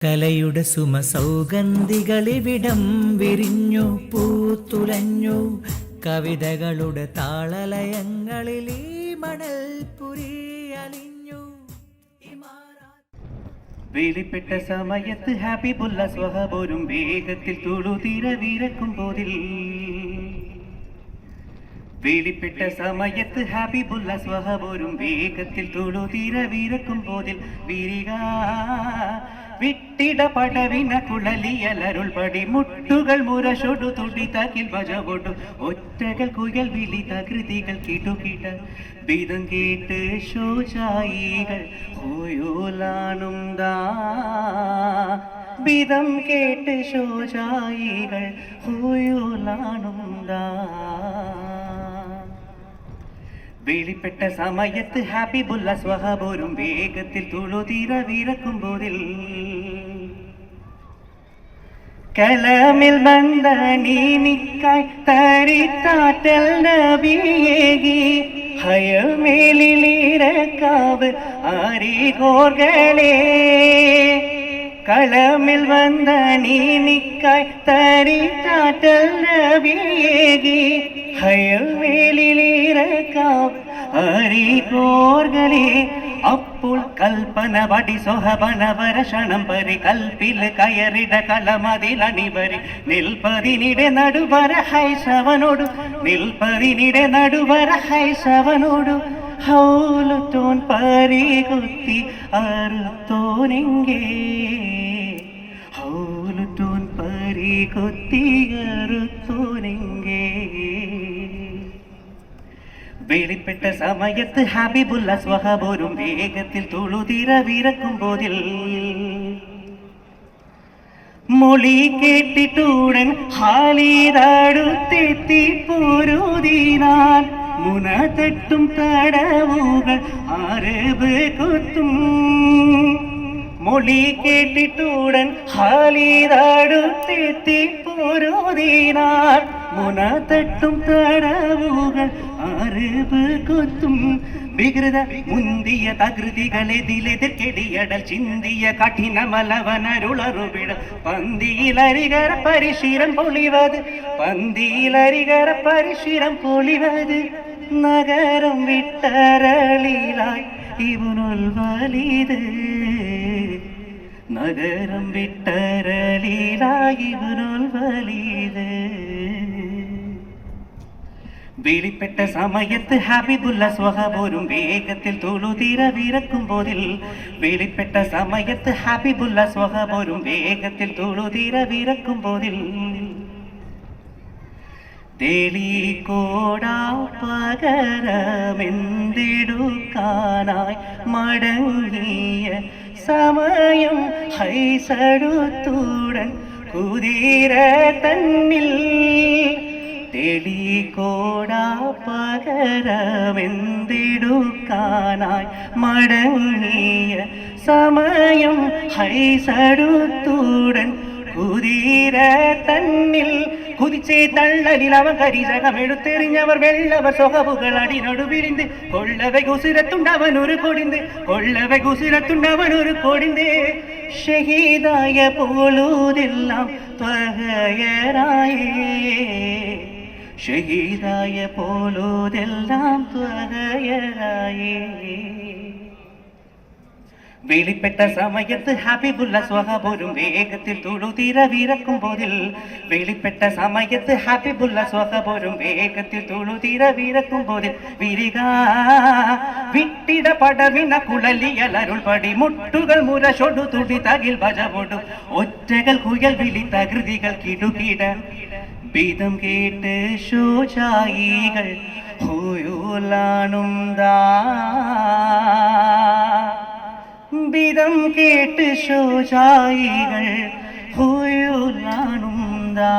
കലയുടെ സുമസൗഗന്ധികളിവിടം വിരിഞ്ഞു പൂത്തുലഞ്ഞു. കവിതകളുടെ താളലയങ്ങളിൽ ഈ മണൽപുരി അലിഞ്ഞു. വേലിപ്പെട്ട സമയത്ത് ഹബീബുള്ള സ്വഹബോരും വേഗത്തിൽ തുളുതിര വിരക്കും പോതിൽ. വേലിപ്പെട്ട സമയത്ത് ഹബീബുള്ള സ്വഹബോരും വേഗത്തിൽ തുളുതിര വിരക്കും പോതിൽ. വിരിക വിട്ടിട പടവിന കുഴലിയലരുൾ പടി മുട്ടുകൾ മുരശൊടു തുടി തകിൽ ഭജവൊടു ഒറ്റകൾ കുയൽ വിളി തകൃതികൾ കിടുകിട വിധം കേട്ട് ശോചായികൾ ഹോയോലാണും ദാ. വിധം കേട്ട് ശോചായികൾ ഹോയോലാണും ദാ. വേലിപ്പെട്ട സമയത്ത് ഹബീബുള്ള സ്വഹബോരും വേഗത്തിൽ തുളുതിര വിരക്കും പോതിൽ. കലമിൽ ബന്ധനീനിക്കായി തരിത്താറ്റൽ നബിയേകി ഹയമേലിലിരക്കാവ് ആരികോർകളേ. കളമിൽ വந்த നീനിക്കാய் തരിത്താറ്റൽ നബിയേകി ഹയമേലിലിരക്കാവ് ആരികോർകളേ. അപ്പോൾ കൽപ്പന വടി സൊഹബനവരക്ഷണം പരി കൽപ്പിൽ കയറിട കളമതിലണിവരി നിൽപ്പതിനിടെ നടുവര ഹൈശവനോടു നിൽപ്പതിനിടെ നടുവര ഹൈശവനോടു ഹൗലുത്തോൻ പരികുത്തി അറുത്തോനെങ്കേ. ഹൗലുത്തോൻ പരികുത്തി അറുത്തോനെങ്കേ. വേലിപ്പെട്ട സമയത്ത് ഹബീബുള്ള സ്വഹബോരും വേഗത്തിൽ തുളുതിര വിരക്കും പോതിൽ. മൊഴി കേട്ടിട്ടുടൻ ഹാലിതടുത്തെത്തി പൊരുതിനാൻ മുന തട്ടും തടവുകൾ അരബ് കൊത്തും. മൊഴി കേട്ടിട്ടുടൻ ഹാലിതടുത്തെത്തി പൊരുതിനാൻ മുന തട്ടും തടവുകൾ അരബ് കൊത്തും. വികൃത മുന്തിയ തകൃതികളെതിലെതിർക്കെടിയടൽ ചിന്തിയ കഠിനമലവനരുളറുവിട പന്തിയിലരികര പരിശീരം പൊളിവത് പന്തിയിലരികര പരിശീരം പൊളിവത്. നഗരം വിട്ടരളിലായി ഇവനുൽ വലിത് നഗരം വിട്ടരളിലായി ഇവനുൽ വലിത്. വേലിപ്പെട്ട സമയത്ത് ഹബീബുള്ള സ്വഹബോരും വേഗത്തിൽ തുളുതിര വിരക്കും പോതിൽ. വേലിപ്പെട്ട സമയത്ത് ഹബീബുള്ള സ്വഹബോരും വേഗത്തിൽ തുളുതിര വിരക്കും പോതിൽ. തേളിക്കോടാ പകരമെന്തിടുക്കാനായി മടങ്ങിയ സമയം ഹൈസടുത്തുടൻ കുതിര തന്നിൽ. തെളികോടാ പകരമെന്തിടുക്കാനായി മടങ്ങിയ സമയം ഹൈസടുത്തുടൻ കുതിര തന്നിൽ. കുതിച്ചേ തള്ളലിൽ അവൻ കരിചകമെടുത്തെറിഞ്ഞവർ വെള്ളവർ സൊഹബുകൾ അടിനൊടു വിരിந்து കൊള്ളവെ കുസിരത്തുണ്ടവനൊരു കൊടിந்து കൊള്ളവെ കുസിരത്തുണ്ടവനൊരു കൊടിந்து. ഷഹീദായ പോലൂതെല്ലാം ത്വഹയരായേ ഷഹീദായ പോലൂതെല്ലാം ത്വഹയരായേ. വേലിപ്പെട്ട സമയത്ത് ഹബീബുള്ള സ്വഹബോരും വേഗത്തിൽ തുളുതിര വിരക്കും പോതിൽ. വേലിപ്പെട്ട സമയത്ത് ഹബീബുള്ള സ്വഹബോരും വേഗത്തിൽ തുളുതിര വിരക്കും പോതിൽ. വിരിക വിട്ടിട പടവിന കുഴലിയലരുൾ പടി മുട്ടുകൾ മുരശൊടു തുടി തകിൽ ഭജവൊടു ഒറ്റകൾ കുയൽ വിളി തകൃതികൾ കിടുകിട വിധം കേട്ട് ശോചായികൾ ഹോയോലാണും ദാ. വിധം കേട്ട് ശോചായികൾ ഹോയോലാണും ദാ.